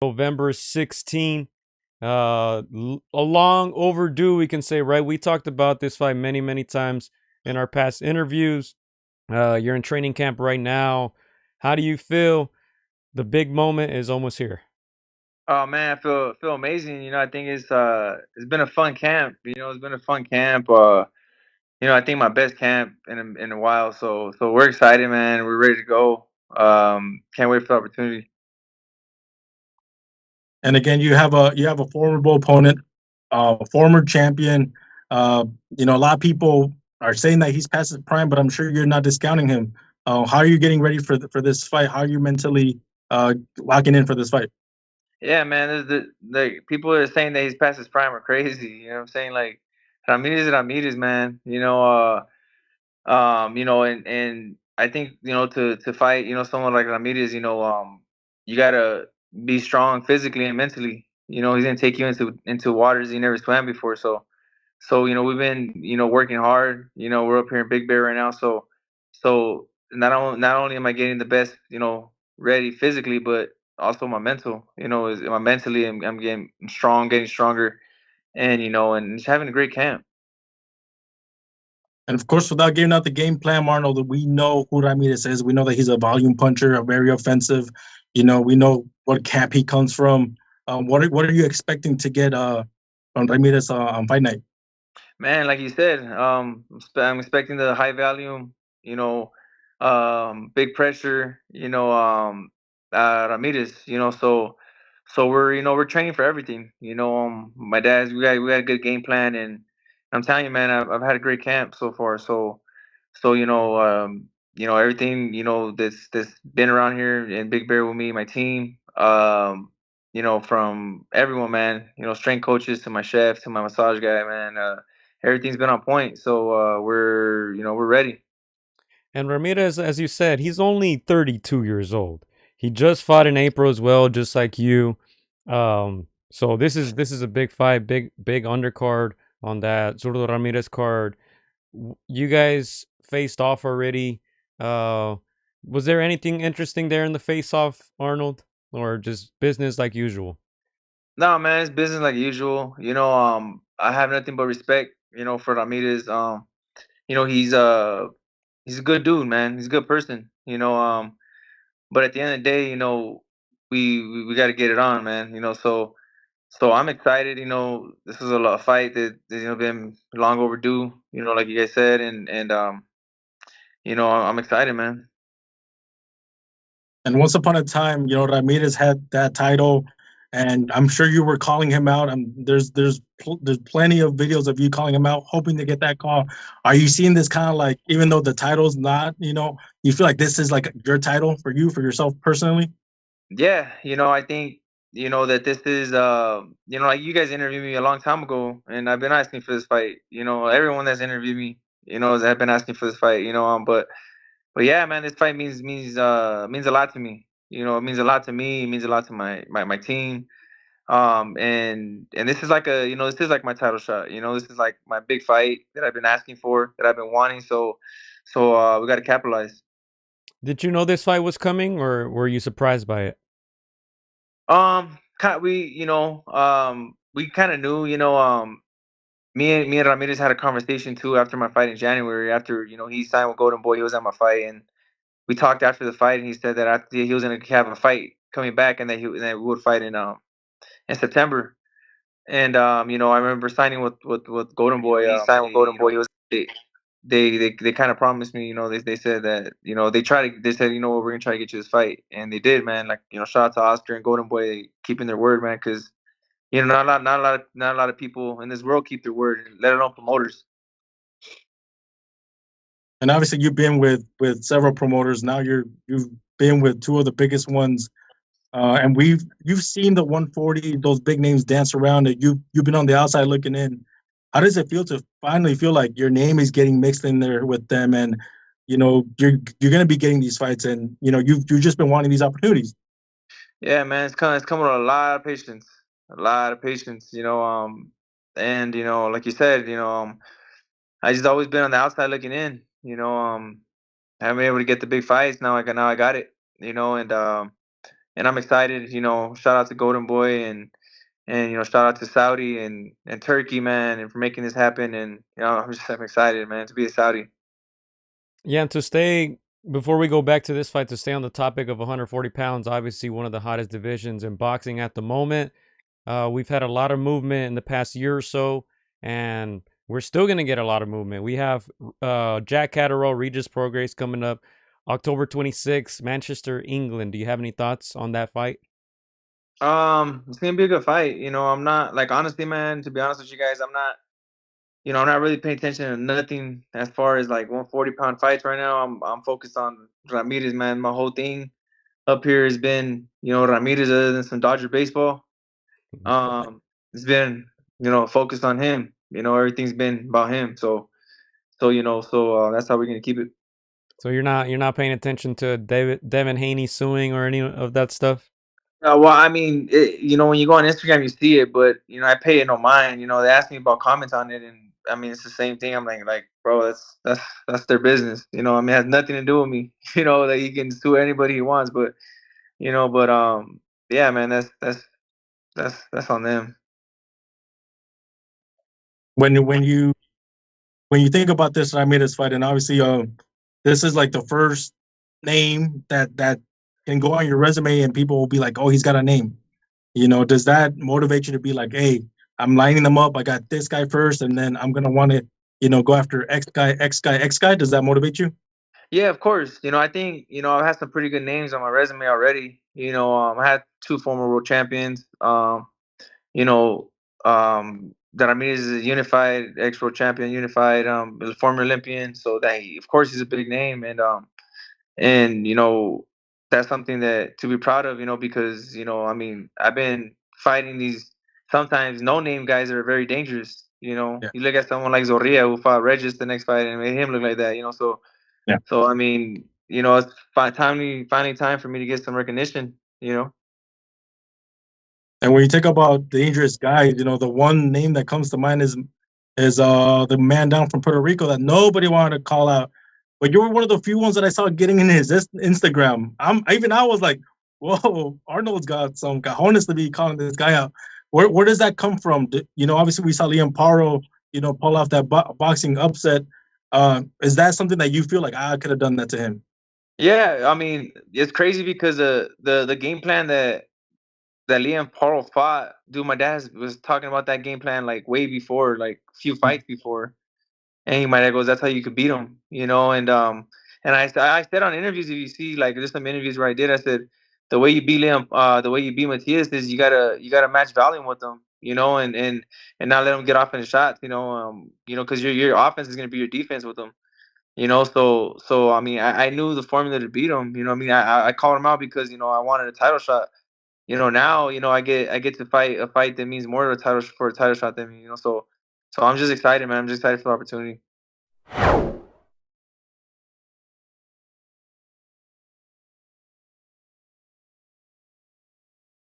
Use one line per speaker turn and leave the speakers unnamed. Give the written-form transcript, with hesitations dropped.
November 16th. A long overdue, we can say, right? We talked about this fight many, many times in our past interviews. You're in training camp right now. How do you feel? The big moment is almost here.
Oh man, I feel amazing. I think it's been a fun camp. It's been a fun camp. I think my best camp in a while. So we're excited, man. We're ready to go. Can't wait for the opportunity.
And again, you have a formidable opponent, former champion. Uh, a lot of people are saying that he's past his prime, but I'm sure you're not discounting him. How are you getting ready for this fight? How are you mentally locking in for this fight?
Yeah, man. There's the people that are saying that he's past his prime are crazy. You know what I'm saying? Like Ramirez is Ramirez, man. And I think to fight someone like Ramirez, you gotta be strong physically and mentally. He's gonna take you into waters you never swam before. So we've been working hard. We're up here in Big Bear right now. So not only am I getting the best ready physically, but also my mental. Is my mentally I'm getting strong, getting stronger, and just having a great camp.
And of course, without giving out the game plan, Arnold, we know who Ramirez is. We know that he's a volume puncher, a very offensive. We know what camp he comes from. What are you expecting to get from Ramirez on fight night?
Man, like you said, I'm expecting the high volume, big pressure, Ramirez, so we're training for everything. My dad's we got a good game plan, and I'm telling you, man, I've had a great camp so far. So everything that's been around here in Big Bear with me, my team, from everyone, man, strength coaches to my chef to my massage guy, man, everything's been on point. So we're ready.
And Ramirez, as you said, he's only 32 years old. He just fought in April as well, just like you. So this is a big fight, big undercard on that Zurdo Ramirez card. You guys faced off already. Uh, was there anything interesting there in the face off, Arnold, or just business like usual?
No, man, it's business like usual. I have nothing but respect, for Ramirez. He's a good dude, man. He's a good person. But at the end of the day, we got to get it on, man. So I'm excited. This is a fight that been long overdue. Like you guys said, and I'm excited, man.
And once upon a time, Ramirez had that title, and I'm sure you were calling him out. There's plenty of videos of you calling him out, hoping to get that call. Are you seeing this kind of like, even though the title's not, you feel like this is like your title for you, for yourself personally?
Yeah, I think that this is like you guys interviewed me a long time ago, and I've been asking for this fight. Everyone that's interviewed me, has been asking for this fight. But yeah, man, this fight means a lot to me. It means a lot to me. It means a lot to my team. And this is like this is like my title shot. This is like my big fight that I've been asking for, that I've been wanting. So we got to capitalize.
Did you know this fight was coming, or were you surprised by it?
We kind of knew. Me and Ramirez had a conversation too after my fight in January. After he signed with Golden Boy, he was at my fight, and we talked after the fight, and he said that after he was gonna have a fight coming back, and that we would fight in September. And I remember signing with Golden Boy.
He signed with Golden Boy. He was
They they kind of promised me. They said that they said we're gonna try to get you this fight, and they did, man. Like shout out to Oscar and Golden Boy keeping their word, man. Because not a lot of people in this world keep their word, let alone promoters.
And obviously you've been with several promoters. Now you've been with two of the biggest ones. And you've seen the 140, those big names dance around it. You've been on the outside looking in. How does it feel to finally feel like your name is getting mixed in there with them, and you're going to be getting these fights, and you've just been wanting these opportunities.
Yeah, man, it's coming with a lot of patience, a lot of patience. And like you said, I just always been on the outside looking in. I haven't been able to get the big fights. Now I got it. And I'm excited. Shout out to Golden Boy and shout out to Saudi and Turkey, man, and for making this happen. And I'm excited, man, to be a Saudi.
Yeah, and to stay before we go back to this fight, to stay on the topic of 140 pounds, obviously one of the hottest divisions in boxing at the moment. We've had a lot of movement in the past year or so, and we're still going to get a lot of movement. We have Jack Catterall, Regis Prograis coming up October 26th, Manchester, England. Do you have any thoughts on that fight?
It's gonna be a good fight. I'm not like honestly, man. To be honest with you guys, I'm not really paying attention to nothing as far as like 140-pound fights right now. I'm focused on Ramirez, man. My whole thing up here has been Ramirez, other than some Dodger baseball. It's been focused on him. Everything's been about him. So that's how we're gonna keep it.
So you're not paying attention to Devin Haney suing or any of that stuff?
Well, I mean, when you go on Instagram, you see it, but I pay it no mind. They ask me about comments on it, and I mean, it's the same thing. I'm like, bro, that's their business. I mean, it has nothing to do with me. That he can sue anybody he wants, but yeah, man, that's on them.
When you think about this Ramirez fight, and obviously, this is like the first name that can go on your resume, and people will be like, "Oh, he's got a name." Does that motivate you to be like, "Hey, I'm lining them up. I got this guy first, and then I'm gonna want to, go after X guy, X guy, X guy." Does that motivate you?
Yeah, of course. I think I've had some pretty good names on my resume already. I had two former world champions. You know, that Ramirez is a unified ex-world champion, unified former Olympian. So of course, he's a big name, and that's something that to be proud of. Because I mean, I've been fighting these sometimes no-name guys that are very dangerous.
Yeah.
You look at someone like Zorrilla who fought Regis the next fight and made him look like that.
Yeah.
So I mean, it's finding time for me to get some recognition.
And when you think about dangerous guys, the one name that comes to mind is the man down from Puerto Rico that nobody wanted to call out. But you were one of the few ones that I saw getting in his Instagram. I was like, whoa, Arnold's got some cojones to be calling this guy out. Where does that come from? Obviously we saw Liam Paro, pull off that boxing upset. Is that something that you feel like I could have done that to him?
Yeah, I mean, it's crazy because the game plan that Liam Paro fought, dude, my dad was talking about that game plan like way before, like a few fights before. And my dad goes, "That's how you could beat him." And I said on interviews, if you see like there's some interviews where I did, I said the way you beat Liam, the way you beat Matias is you gotta match volume with them, and not let them get off in the shots, because your offense is gonna be your defense with them. So I mean, I knew the formula to beat him. I mean, I called him out because I wanted a title shot. Now I get to fight a fight that means more to a title for a title shot than me. So I'm just excited, man. I'm just excited for the opportunity.